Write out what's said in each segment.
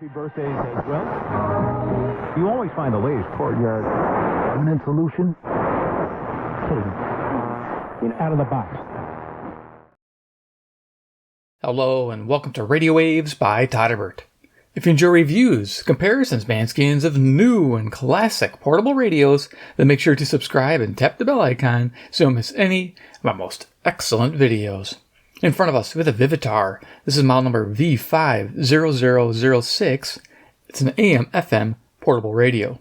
Happy birthdays as well. You always find the latest courtyard permanent solution. Out of the box. Hello and welcome to Radio Waves by Todderbert. If you enjoy reviews, comparisons, bandskins of new and classic portable radios, then make sure to subscribe and tap the bell icon so you don't miss any of my most excellent videos. In front of us, we have the Vivitar. This is model number V50006. It's an AM/FM portable radio.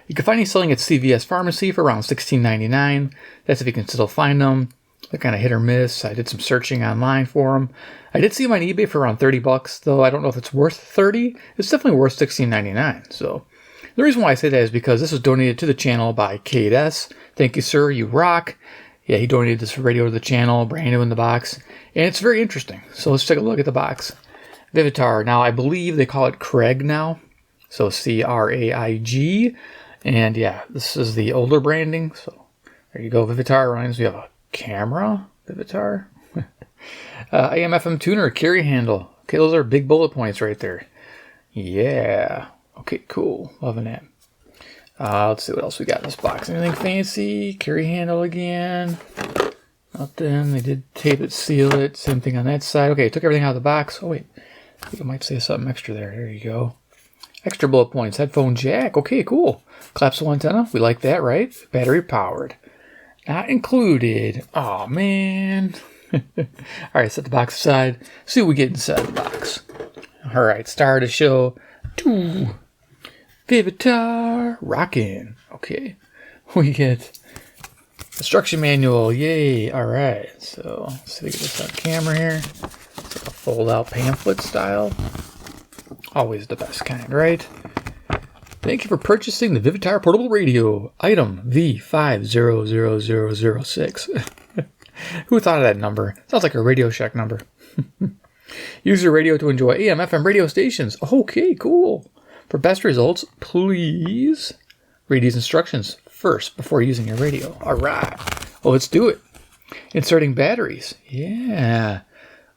You can find these selling at CVS Pharmacy for around $16.99. That's if you can still find them. They're kind of hit or miss. I did some searching online for them. I did see them on eBay for around $30, though I don't know if it's worth $30. It's definitely worth $16.99. So the reason why I say that is because this was donated to the channel by Kate S. Thank you, sir. You rock. Yeah, he donated this radio to the channel, brand new in the box, and it's very interesting. So let's take a look at the box. Vivitar. Now, I believe they call it Craig now, so C-R-A-I-G, and yeah, this is the older branding. So there you go, Vivitar. Reminds me of a camera, Vivitar. AM/FM tuner, carry handle. Okay, those are big bullet points right there. Yeah. Okay, cool. Loving that. Let's see what else we got in this box. Anything fancy? Carry handle again. Nothing. They did tape it, seal it. Same thing on that side. Okay, took everything out of the box. Oh, wait. I think I might say something extra there. There you go. Extra bullet points. Headphone jack. Okay, cool. Collapsible antenna. We like that, right? Battery powered. Not included. Oh, man. All right, set the box aside. See what we get inside the box. All right, star of the show. Vivitar, Rockin. Okay, we get instruction manual. Yay! All right, so let's see if we get this on camera here. It's like a fold-out pamphlet style. Always the best kind, right? Thank you for purchasing the Vivitar portable radio. Item V50006. Who thought of that number? Sounds like a Radio Shack number. Use your radio to enjoy AM/FM radio stations. Okay, cool. For best results, please read these instructions first before using your radio. All right. Well, let's do it. Inserting batteries. Yeah.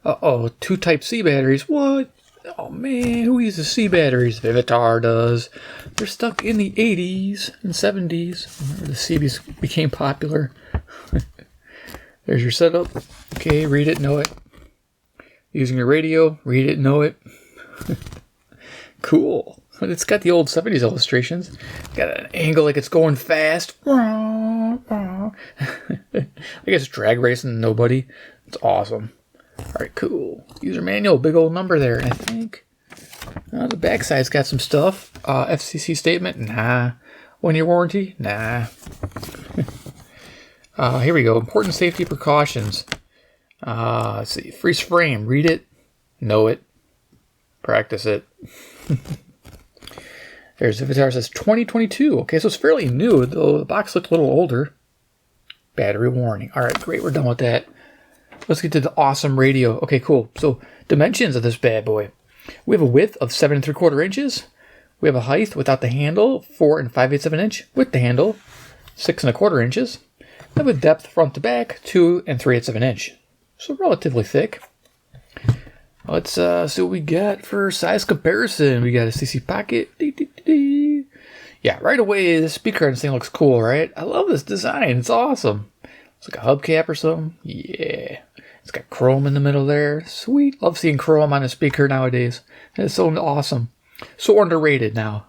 Uh-oh, 2 Type-C batteries. What? Oh, man, who uses C batteries? Vivitar does. They're stuck in the 80s and 70s. Remember the CBs became popular. There's your setup. Okay, read it, know it. Using your radio, read it, know it. Cool. It's got the old 70s illustrations. Got an angle like it's going fast. I guess drag racing nobody. It's awesome. Alright, cool. User manual, big old number there, I think. The backside's got some stuff. FCC statement? Nah. 1-year warranty? Nah. Here we go. Important safety precautions. Let's see. Freeze frame. Read it. Know it. Practice it. There's Vivitar, says 2022. Okay, so it's fairly new, though the box looked a little older. Battery warning. All right, great. We're done with that. Let's get to the awesome radio. Okay, cool. So dimensions of this bad boy. We have a width of 7 3/4 inches. We have a height without the handle, 4 5/8 of an inch. With the handle, 6 1/4 inches. And with depth front to back, 2 3/8 of an inch. So relatively thick. Let's see what we got for size comparison. We got a CC pocket. Yeah, right away, the speaker on this thing looks cool, right? I love this design. It's awesome. It's like a hubcap or something. Yeah. It's got chrome in the middle there. Sweet. Love seeing chrome on a speaker nowadays. It's so awesome. So underrated now.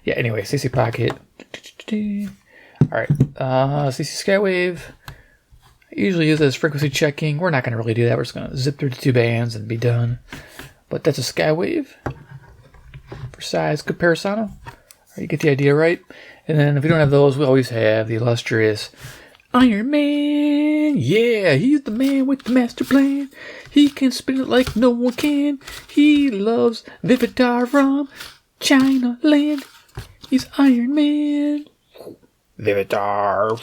Yeah, anyway, CC pocket. Alright, CC Skywave. I usually use it as frequency checking. We're not going to really do that. We're just going to zip through the 2 bands and be done. But that's a Skywave for size comparison. You get the idea, right? And then if we don't have those, we always have the illustrious Iron Man. Yeah, he's the man with the master plan. He can spin it like no one can. He loves Vivitar from China land. He's Iron Man. Vivitar.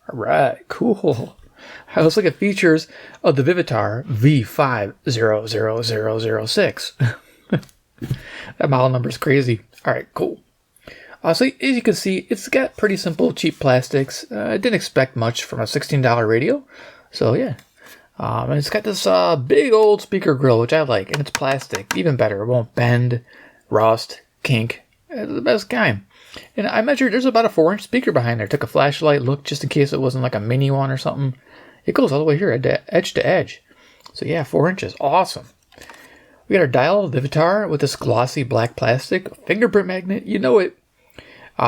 All right, cool. Let's look at features of the Vivitar V50006. That model number is crazy. All right, cool. So as you can see, it's got pretty simple, cheap plastics. I didn't expect much from a $16 radio. So yeah, And it's got this big old speaker grill, which I like, and it's plastic. Even better, it won't bend, rust, kink. It's the best kind. And I measured, there's about a 4-inch speaker behind there. Took a flashlight look just in case it wasn't like a mini one or something. It goes all the way here, edge to edge. So yeah, 4 inches, awesome. We got our dial, Vivitar, with this glossy black plastic, fingerprint magnet, you know it.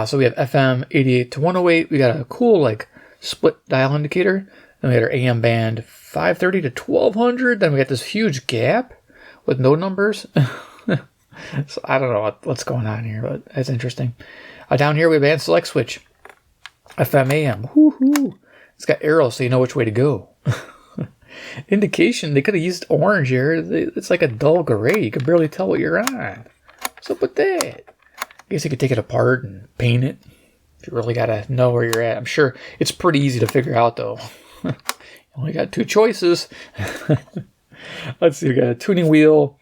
So we have FM 88 to 108. We got a cool like split dial indicator. Then we got our AM band 530 to 1200. Then we got this huge gap with no numbers. So I don't know what's going on here, but that's interesting. Down here we have band select switch, FM AM. Woohoo! It's got arrows so you know which way to go. Indication, they could have used orange here. It's like a dull gray. You can barely tell what you're on. What's up with that? I guess you could take it apart and paint it. If you really got to know where you're at. I'm sure it's pretty easy to figure out, though. You only got 2 choices. Let's see. We got a tuning wheel,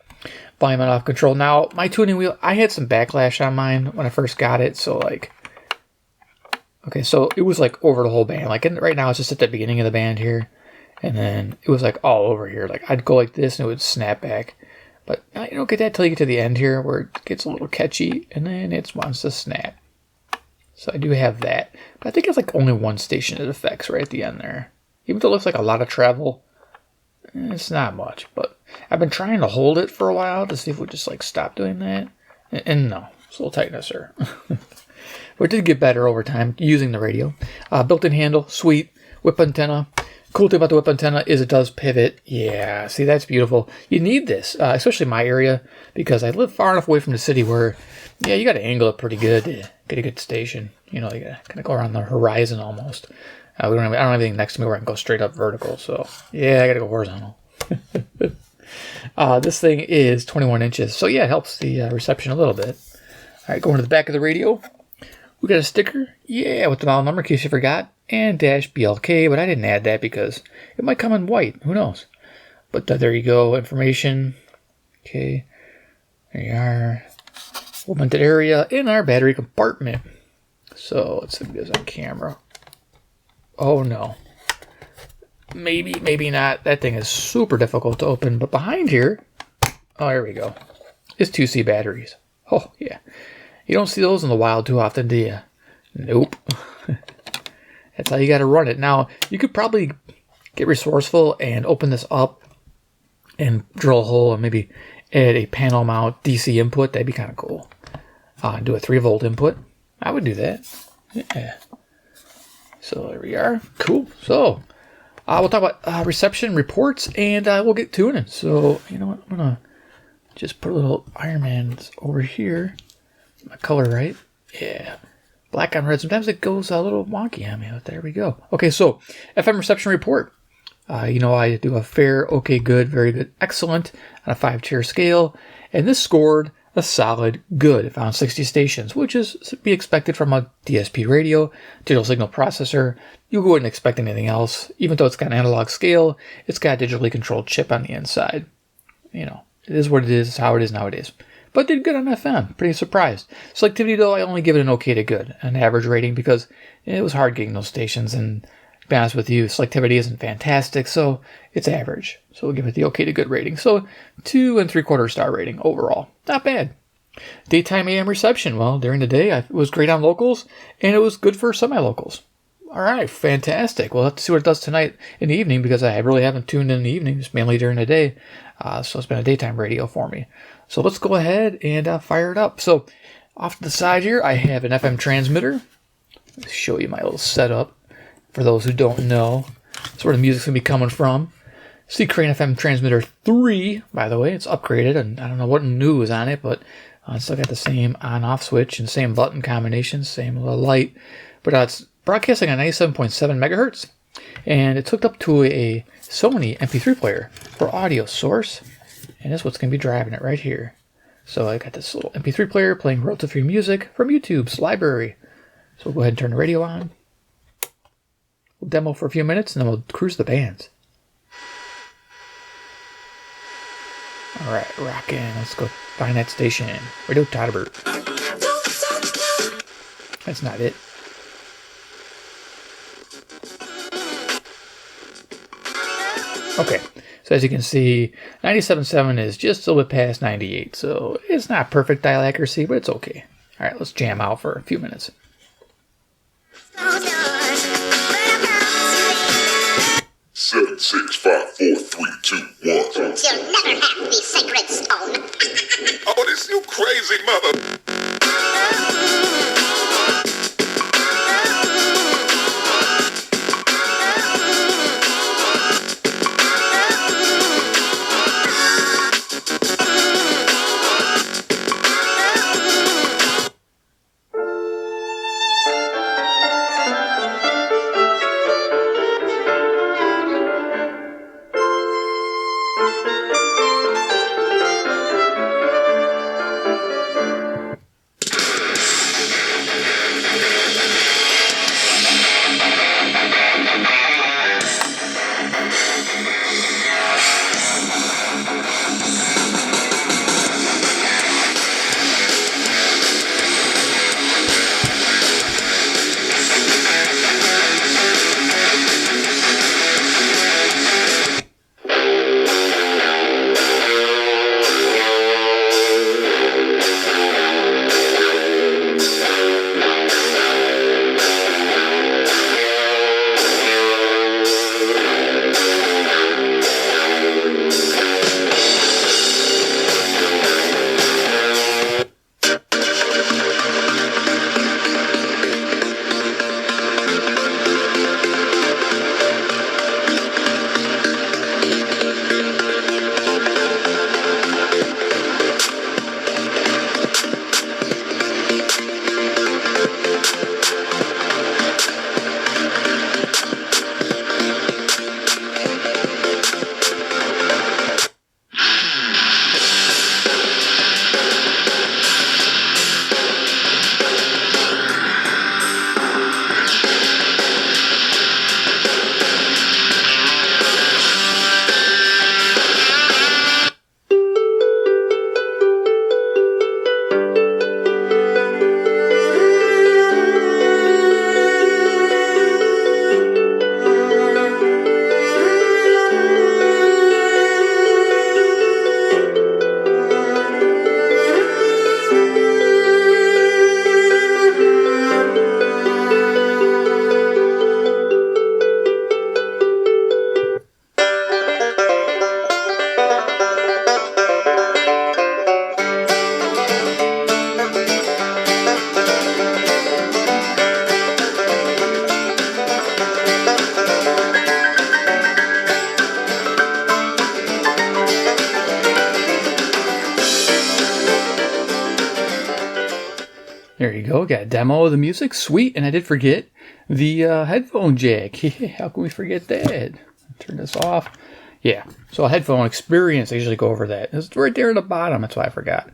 volume and off control. Now, my tuning wheel, I had some backlash on mine when I first got it. So, like, okay, so it was like over the whole band. Like, right now, it's just at the beginning of the band here. And then it was like all over here. Like, I'd go like this and it would snap back. But you don't get that till you get to the end here where it gets a little catchy. And then it wants to snap. So I do have that. But I think it's like only one station it affects right at the end there. Even though it looks like a lot of travel, it's not much. But I've been trying to hold it for a while to see if we just like stop doing that. And no, it's a little tightness there. But it did get better over time using the radio. Built-in handle, sweet. Whip antenna. Cool thing about the whip antenna is it does pivot. Yeah, see, that's beautiful. You need this, especially in my area, because I live far enough away from the city where, yeah, you got to angle it pretty good to get a good station. You know, you got to kind of go around the horizon almost. I don't have anything next to me where I can go straight up vertical, so yeah, I got to go horizontal. This thing is 21 inches, so yeah, it helps the reception a little bit. All right, going to the back of the radio. We got a sticker, yeah, with the model number in case you forgot, and dash BLK, but I didn't add that because it might come in white. Who knows? But there you go, information. Okay, there you are. Limited area in our battery compartment. So let's see if it goes on camera. Oh no. Maybe not. That thing is super difficult to open. But behind here, oh, here we go. It's 2C batteries. Oh yeah. You don't see those in the wild too often, do you? Nope. That's how you got to run it. Now, you could probably get resourceful and open this up and drill a hole and maybe add a panel mount DC input. That'd be kind of cool. Do a 3-volt input. I would do that. Yeah. So there we are. Cool. So we'll talk about reception reports and we'll get tuning. So, you know what? I'm going to just put a little Iron Man over here. My color right. Yeah. Black on red. Sometimes it goes a little wonky on me, but there we go. Okay, so FM reception report. I do a fair, okay, good, very good, excellent on a 5-tier scale. And this scored a solid good. It found 60 stations, which is to be expected from a DSP radio, digital signal processor. You wouldn't expect anything else. Even though it's got an analog scale, it's got a digitally controlled chip on the inside. You know, it is what it is. It's how it is nowadays. But did good on FM. Pretty surprised. Selectivity, though, I only give it an okay to good, an average rating, because it was hard getting those stations. And to be honest with you, selectivity isn't fantastic, so it's average. So we'll give it the okay to good rating. So 2 3/4 star rating overall. Not bad. Daytime AM reception. Well, during the day, it was great on locals, and it was good for semi-locals. All right, fantastic. We'll have to see what it does tonight in the evening, because I really haven't tuned in the evenings, mainly during the day. So it's been a daytime radio for me. So let's go ahead and fire it up. So off to the side here, I have an FM transmitter. Let me show you my little setup for those who don't know. That's where the music's going to be coming from. C Crane FM transmitter 3, by the way. It's upgraded, and I don't know what new is on it, but it's still got the same on-off switch and same button combination, same little light. But it's broadcasting on 97.7 megahertz, and it's hooked up to a Sony MP3 player for audio source. And that's what's going to be driving it right here. So I got this little MP3 player playing royalty-free music from YouTube's library. So we'll go ahead and turn the radio on. We'll demo for a few minutes, and then we'll cruise the bands. All right, Rockin. Let's go find that station. Radio Todderbert. That's not it. Okay, so as you can see, 97.7 is just a little bit past 98, so it's not perfect dial accuracy, but it's okay. All right, let's jam out for a few minutes. 7, 6, 5, 4, 3, 2, 1. You'll never have the sacred stone. Oh, this you crazy mother. There you go. Got a demo of the music. Sweet. And I did forget the headphone jack. How can we forget that? Turn this off. Yeah. So a headphone experience. I usually go over that. It's right there at the bottom. That's why I forgot.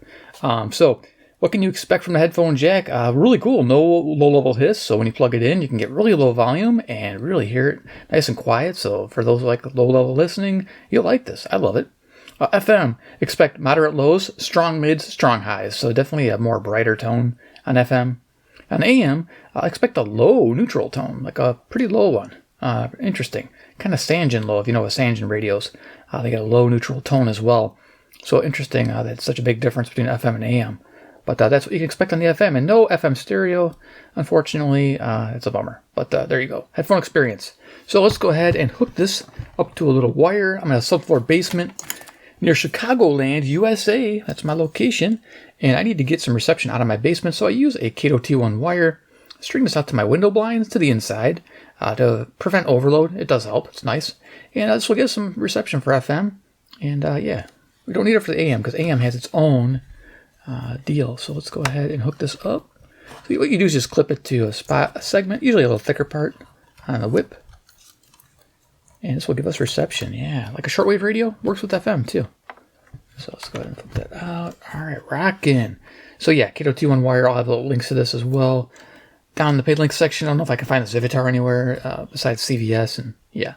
So what can you expect from the headphone jack? Really cool. No low-level hiss. So when you plug it in, you can get really low volume and really hear it nice and quiet. So for those who like low-level listening, you'll like this. I love it. FM, expect moderate lows, strong mids, strong highs. So definitely a more brighter tone on FM. On AM, expect a low neutral tone, like a pretty low one. Interesting. Kind of Sangen low, if you know what Sangen radios. They got a low neutral tone as well. So interesting that's such a big difference between FM and AM. But that's what you can expect on the FM. And no FM stereo, unfortunately. It's a bummer. But there you go. Headphone experience. So let's go ahead and hook this up to a little wire. I'm in a subfloor basement near Chicagoland, USA. That's my location. And I need to get some reception out of my basement, so I use a Kato T1 wire. String this out to my window blinds to the inside to prevent overload. It does help. It's nice. And this will get some reception for FM. And yeah, we don't need it for the AM because AM has its own deal. So let's go ahead and hook this up. So what you do is just clip it to a segment, usually a little thicker part on the whip. And this will give us reception. Yeah, like a shortwave radio. Works with FM too. So let's go ahead and flip that out. All right, Rockin. So yeah, Kato T1 wire. I'll have little links to this as well down in the paid links section. I don't know if I can find this Vivitar anywhere besides CVS. And yeah,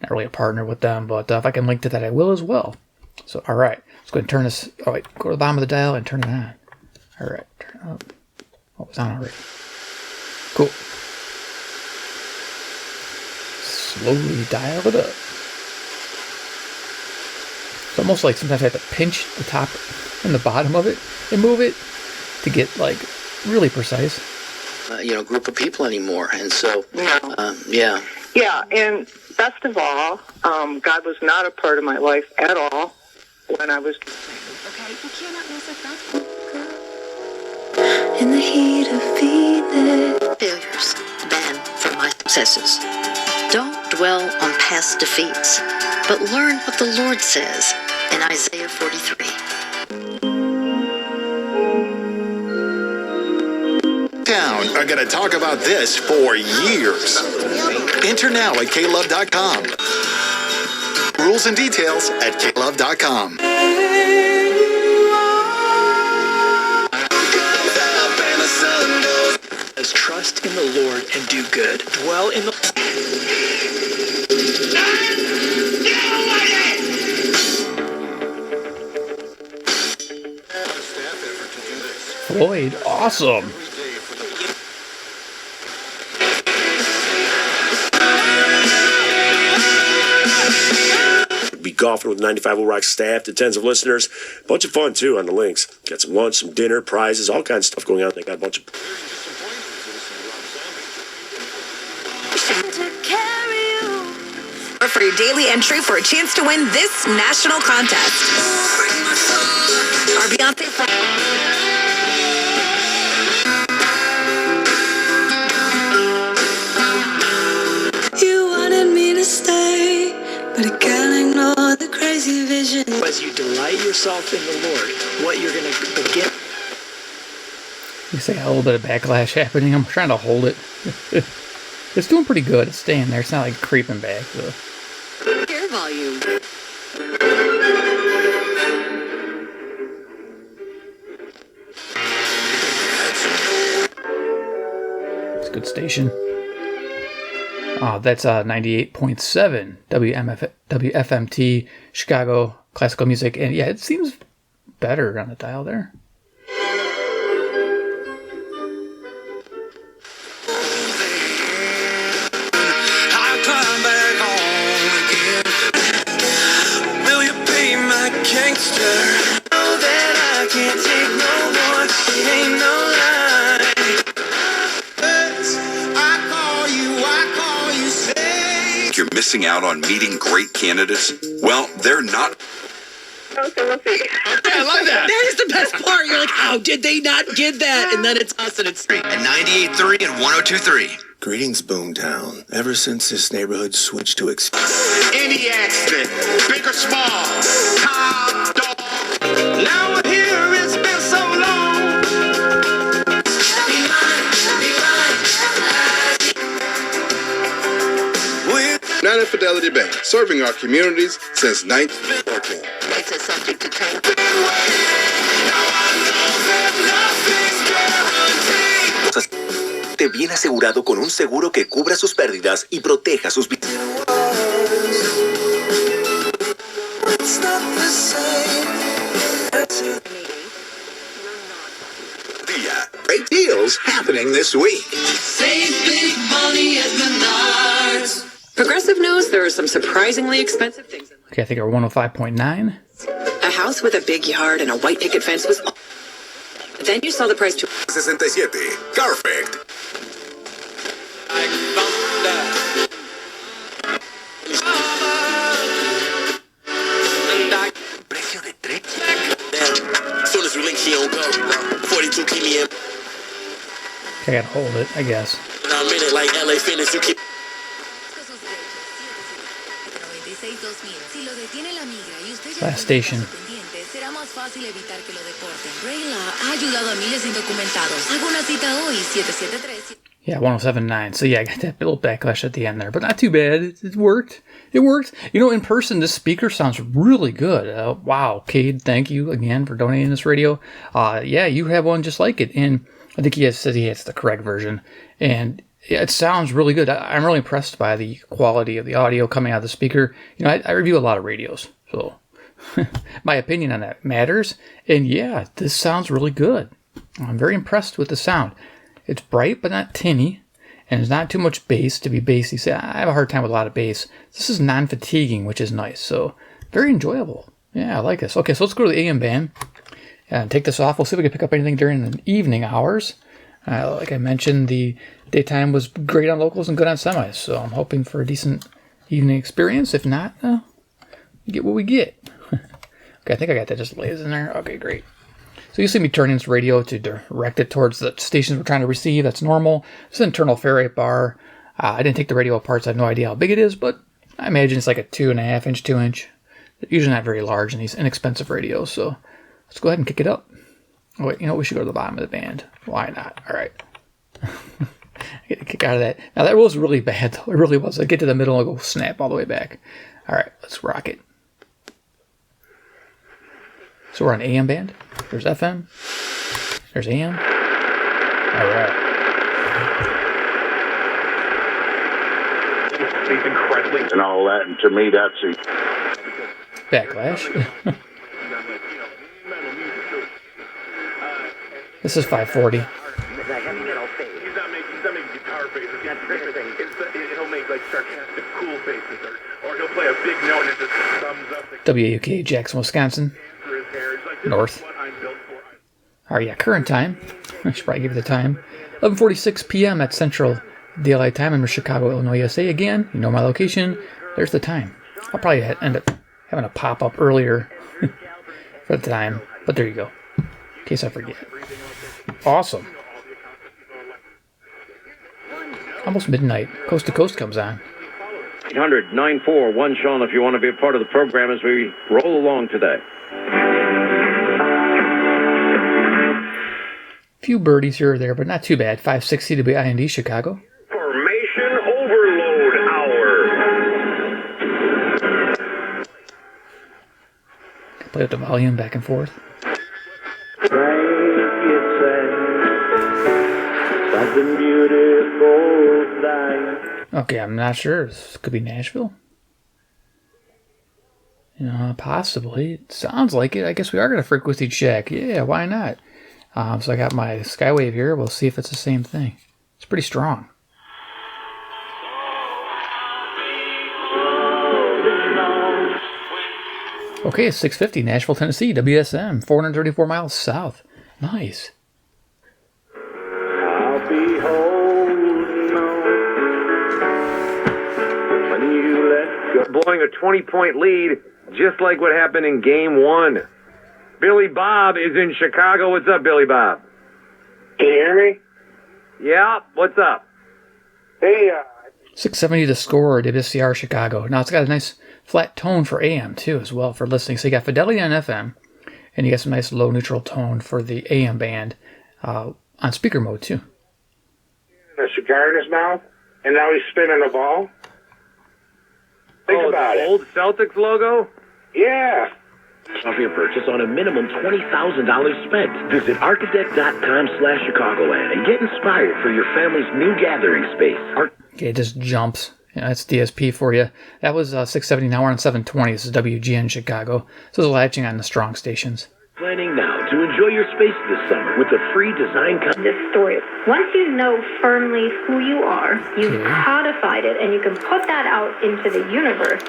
not really a partner with them. But if I can link to that, I will as well. So all right, let's go ahead and turn this. Oh wait, go to the bottom of the dial and turn it on. All right, turn it up. Oh, it's on already. Cool. Slowly dial it up. It's almost like sometimes I have to pinch the top and the bottom of it and move it to get like really precise. Group of people anymore, and so Yeah, and best of all, God was not a part of my life at all when I was. In the heat of Venus. failures than from my successes. Don't dwell on past defeats, but learn what the Lord says in Isaiah 43. Town are going to talk about this for years. Enter now at klove.com. Rules and details at klove.com. As trust in the Lord and do good. Dwell in the... Floyd, awesome. Be golfing with 95 Rock staff to tens of listeners. Bunch of fun too on the links. Got some lunch, some dinner, prizes, all kinds of stuff going on. They got a bunch of. For your daily entry for a chance to win this national contest. Our Beyonce. You wanted me to stay, but I can't ignore the crazy vision. As you delight yourself in the Lord, what you're going to begin... You say a little bit of backlash happening. I'm trying to hold it. It's doing pretty good. It's staying there. It's not like creeping back, though. Air volume. It's a good station. Oh, that's 98.7 WFMT Chicago classical music, and yeah, it seems better on the dial there. You're missing out on meeting great candidates? Well, they're not. Okay, we'll see. I love that. That is the best part. You're like, how did they not get that? And then it's us and it's... At 98.3 and 102.3. Greetings, Boomtown. Ever since this neighborhood switched to Any accident, big or small, top dog. Now we're here, it's been so long. United Fidelity Bank, serving our communities since 1914. It's a subject to change. Te bien asegurado con un seguro que cubra sus pérdidas y proteja sus vidas. Great deals happening this week. Save big money at Menards. Progressive knows there are some surprisingly expensive things. Okay, I think we're 105.9. A house with a big yard and a white picket fence was... Then you saw the price to... 67. Perfect. Precio de tres. Soon as we link, she don't go. 42 keep me in. Okay, I gotta hold it, I guess. Now a minute like LA Fitness, you keep. Last station. Será más fácil evitar que lo deporten. Rayla ha ayudado a miles de indocumentados. Hago una cita hoy, 773. Yeah, 107.9. So yeah, I got that little backlash at the end there, but not too bad. It worked. It worked. You know, in person, this speaker sounds really good. Wow, Cade, thank you again for donating this radio. Yeah, you have one just like it, and I think he said he has the correct version, and yeah, it sounds really good. I'm really impressed by the quality of the audio coming out of the speaker. You know, I review a lot of radios, so my opinion on that matters. And yeah, this sounds really good. I'm very impressed with the sound. It's bright but not tinny, and there's not too much bass to be bassy. Say, I have a hard time with a lot of bass. This is non-fatiguing, which is nice. So very enjoyable. Yeah, I like this. Okay, so let's go to the AM band and take this off. We'll see if we can pick up anything during the evening hours. Like I mentioned, the daytime was great on locals and good on semis, so I'm hoping for a decent evening experience. If not, we get what we get. Okay, I think I got that just lays in there. Okay, great. So you see me turning this radio to direct it towards the stations we're trying to receive. That's normal. It's an internal ferrite bar. I didn't take the radio apart, so I have no idea how big it is, but I imagine it's like a 2.5 inch, 2 inch. Usually not very large in these inexpensive radios, so let's go ahead and kick it up. Oh, wait, we should go to the bottom of the band. Why not? All right. I get a kick out of that. Now, that was really bad, though. It really was. I get to the middle and go snap all the way back. All right, let's rock it. So we're on AM band. There's FM. There's AM. All right. He's incredibly and all that, and to me, that's Backlash. This is 540. He's not making guitar faces. He'll make like sarcastic, cool faces, or he'll play a big note and just thumbs up. WAUK, Jackson, Wisconsin. North. All right, yeah, current time. I should probably give you the time. 11:46 p.m. at Central Daylight Time in Chicago, Illinois, USA. Again, you know my location. There's the time. I'll probably end up having a pop up earlier for the time, but there you go. In case I forget. Awesome. Almost midnight. Coast to Coast comes on. 800-941 Sean if you want to be a part of the program as we roll along today. Few birdies here or there, but not too bad. 560 to be IND Chicago. Formation overload hour. Play with the volume back and forth. Okay, I'm not sure. This could be Nashville. Possibly. It sounds like it. I guess we are going to frequency check. Yeah, why not? So I got my Skywave here. We'll see if it's the same thing. It's pretty strong. Okay, it's 650, Nashville, Tennessee, WSM, 434 miles south. Nice. I'll be holding on when you let go. Blowing a 20-point lead, just like what happened in Game 1. Billy Bob is in Chicago. What's up, Billy Bob? Can you hear me? Yeah, what's up? Hey, 670 to score, WCR Chicago. Now, it's got a nice flat tone for AM, too, as well, for listening. So you got fidelity on FM, and you got some nice low neutral tone for the AM band on speaker mode, too. A cigar in his mouth, and now he's spinning a ball? Think about it. Old Celtics logo? Yeah. Off your purchase on a minimum $20,000 spent. Visit architect.com/Chicagoland and get inspired for your family's new gathering space. Okay, it just jumps. That's DSP for you. That was 670. Now we're on 720. This is WGN Chicago. So it's latching on the strong stations. Planning now to enjoy your space this summer with a free design this story. Once you know firmly who you are, you've codified it, and you can put that out into the universe.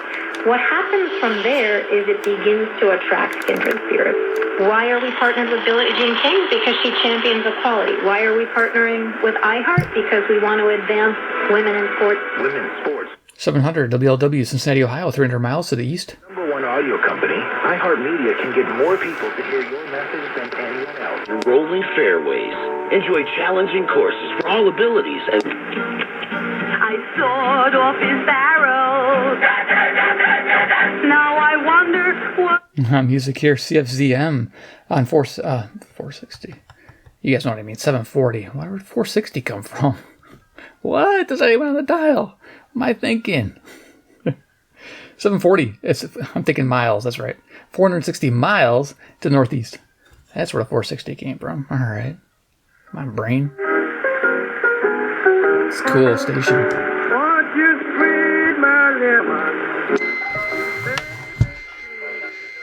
What happens from there is it begins to attract kindred spirits. Why are we partnered with Billie Jean King? Because she champions equality. Why are we partnering with iHeart? Because we want to advance women in sports. 700 WLW, Cincinnati, Ohio, 300 miles to the east. #1 audio company, iHeartMedia can get more people to hear your message than anyone else. Rolling fairways. Enjoy challenging courses for all abilities. And I sawed off his barrel. Now I wonder what... Music here, CFZM on 460. You guys know what I mean, 740. Where did 460 come from? What? There's not even on the dial. What am I thinking? 740. I'm thinking miles, that's right. 460 miles to the northeast. That's where the 460 came from. All right. My brain. It's a cool station.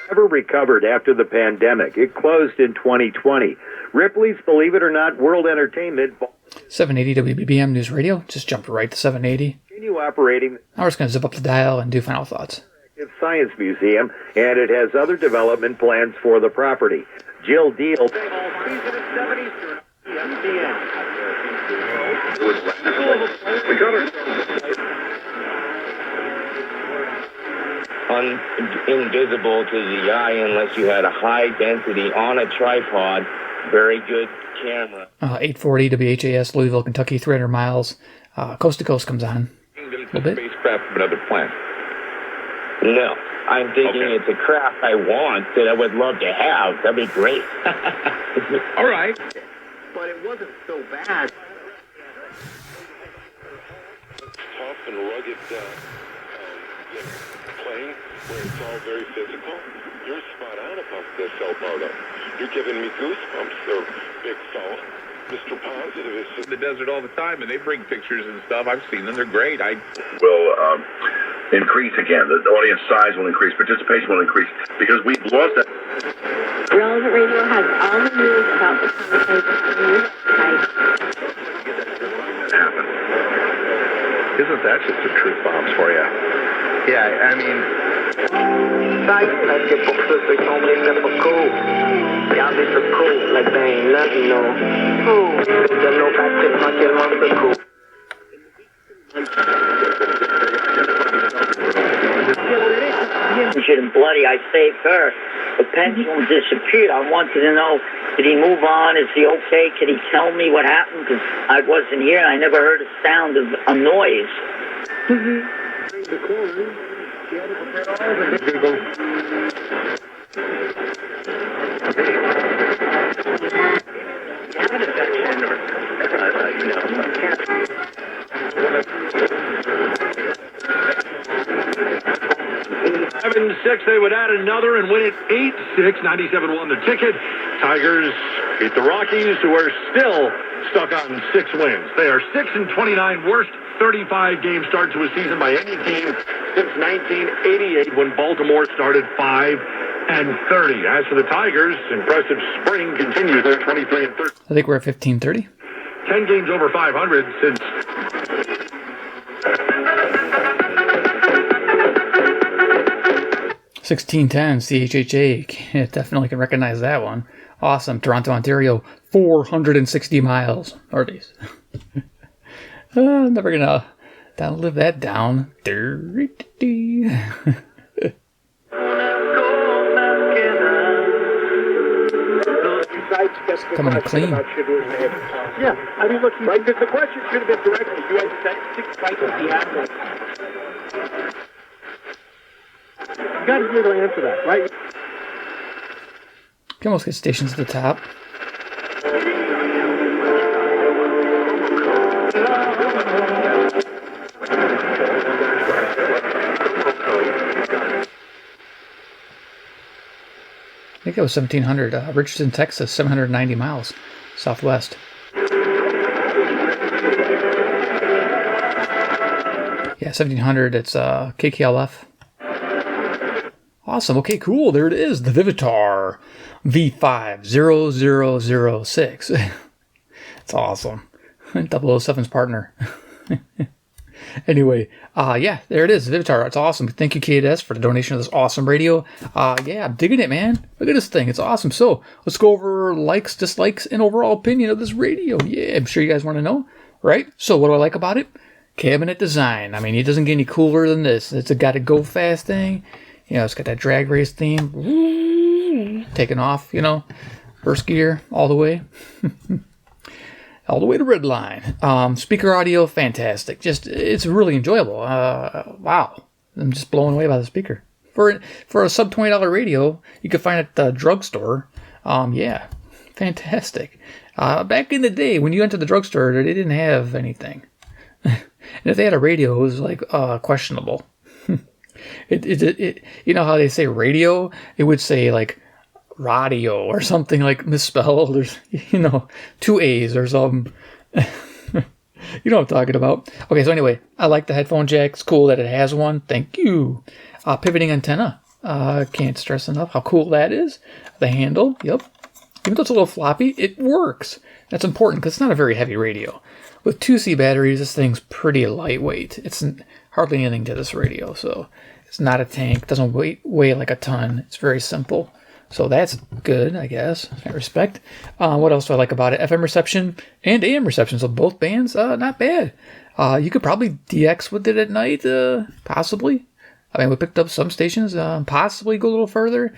Never recovered after the pandemic. It closed in 2020. Ripley's, believe it or not, World Entertainment. 780 WBBM News Radio. Just jumped right to 780. Continue operating. Now we're just going to zip up the dial and do final thoughts. Science Museum, and it has other development plans for the property. Jill Deal. Invisible to the eye unless you had a high density on a tripod. Very good camera. 840 WHAS, Louisville, Kentucky, 300 miles. Coast to Coast comes on. A little bit. Spacecraft from another planet. No, I'm thinking it's a craft I want that I would love to have. That'd be great. All right. But it wasn't so bad. Tough and rugged plane where it's all very physical. You're spot on about this, Alberto. You're giving me goosebumps there, big fella. Mr. Positive is in the desert all the time, and they bring pictures and stuff. I've seen them. They're great. Will increase again. The audience size will increase. Participation will increase because we've lost that. Relevant Radio has all the news about the conversation. Happen. Isn't that just a truth bombs for you? Yeah, I mean... Like it they told me it's for cool. Y'all be so cool, like they ain't nothing, no. Cool. They know back to fucking monster cool. Shit and bloody, I saved her. The pendulum disappeared. I wanted to know, did he move on? Is he okay? Can he tell me what happened? Because I wasn't here and I never heard a sound of a noise. Six, they would add another and win it 8-6. 97 won the ticket. Tigers beat the Rockies, who are still stuck on 6 wins. They are 6-29, worst 35-game start to a season by any team since 1988 when Baltimore started 5-30. As for the Tigers, impressive spring continues. They're 23-30. I think we're at 1530. 10 games over 500 since... 1610 CHHA. Yeah, definitely can recognize that one. Awesome. Toronto, Ontario, 460 miles. Northeast. Never gonna live that down. Coming clean. Yeah, I mean, look, right, the question should have been directed. You had 6 fights with the athlete. You got to be able to answer that, right? Can almost get stations at the top. I think it was 1700. Richardson, Texas, 790 miles southwest. Yeah, 1700. It's KKLF. Awesome. Okay, cool. There it is. The Vivitar V50006. It's awesome. 007's partner. Anyway, yeah, there it is. The Vivitar. It's awesome. Thank you, KDS, for the donation of this awesome radio. Yeah, I'm digging it, man. Look at this thing. It's awesome. So let's go over likes, dislikes, and overall opinion of this radio. Yeah, I'm sure you guys want to know, right? So what do I like about it? Cabinet design. I mean, it doesn't get any cooler than this. It's got a go fast thing. You know, it's got that drag race theme. Taking off, you know, first gear all the way. All the way to red line. Speaker audio, fantastic. Just, it's really enjoyable. Wow. I'm just blown away by the speaker. For a sub $20 radio, you can find it at the drugstore. Yeah, fantastic. Back in the day, when you went to the drugstore, they didn't have anything. And if they had a radio, it was like questionable. It you know how they say radio? It would say like radio or something like misspelled. There's, you know, 2 A's or something. You know what I'm talking about. Okay, so anyway, I like the headphone jack. It's cool that it has one. Thank you. Pivoting antenna. Can't stress enough how cool that is. The handle, yep. Even though it's a little floppy, it works. That's important because it's not a very heavy radio. With 2C batteries, this thing's pretty lightweight. It's hardly anything to this radio, so It's not a tank. It doesn't weigh like a ton. It's very simple. So that's good, I guess, in that respect. What else do I like about it? FM reception and AM reception. So both bands, not bad. You could probably DX with it at night, possibly. I mean, we picked up some stations, possibly go a little further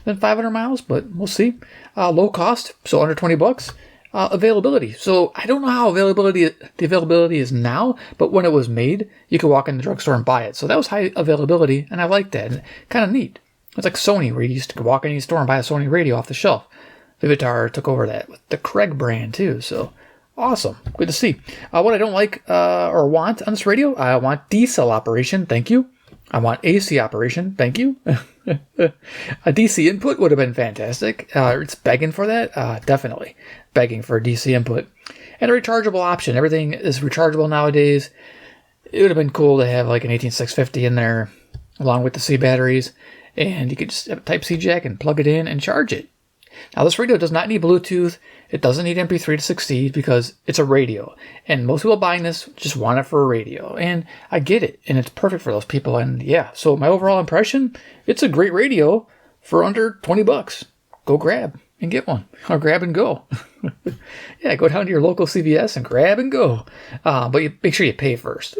than 500 miles, but we'll see. Low cost, so under $20. Availability. So I don't know how the availability is now, but when it was made, you could walk in the drugstore and buy it. So that was high availability, and I like that. And kind of neat. It's like Sony, where you used to walk in any store and buy a Sony radio off the shelf. Vivitar took over that with the Craig brand too. So awesome. Good to see. What I don't like or want on this radio, I want D-cell operation. Thank you. I want AC operation. Thank you. A DC input would have been fantastic. It's begging for that. Definitely begging for a DC input. And a rechargeable option. Everything is rechargeable nowadays. It would have been cool to have like an 18650 in there along with the C batteries. And you could just have a Type-C jack and plug it in and charge it. Now, this radio does not need Bluetooth. It doesn't need MP3 to succeed because it's a radio. And most people buying this just want it for a radio. And I get it. And it's perfect for those people. And yeah, so my overall impression, it's a great radio for under $20. Go grab and get one. Or grab and go. Yeah, go down to your local CVS and grab and go. But you make sure you pay first.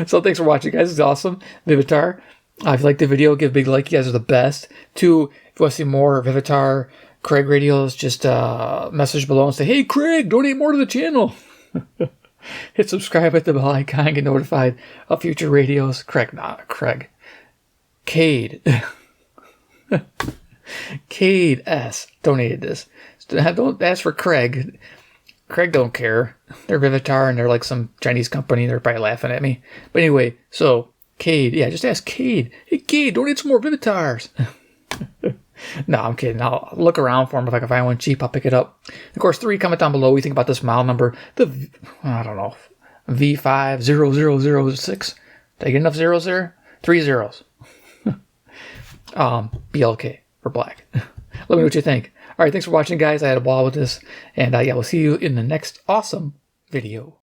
So thanks for watching, guys. It's awesome. Vivitar. If you liked the video, give a big like. You guys are the best. 2, if you want to see more Vivitar, Craig radios, just message below and say, hey, Craig, donate more to the channel. Hit subscribe, hit the bell icon, get notified of future radios. Craig. Cade. Cade S. donated this. Don't ask for Craig. Craig don't care. They're Vivitar and they're like some Chinese company. They're probably laughing at me. But anyway, so Cade. Yeah, just ask Cade. Hey, Cade, donate some more Vivitars. No, I'm kidding. I'll look around for them. If I can find one cheap, I'll pick it up. Of course, 3, comment down below what you think about this model number. I don't know, V50006. Did I get enough zeros there? 3 zeros. BLK for black. Let me know what you think. All right, thanks for watching, guys. I had a ball with this. And yeah, we'll see you in the next awesome video.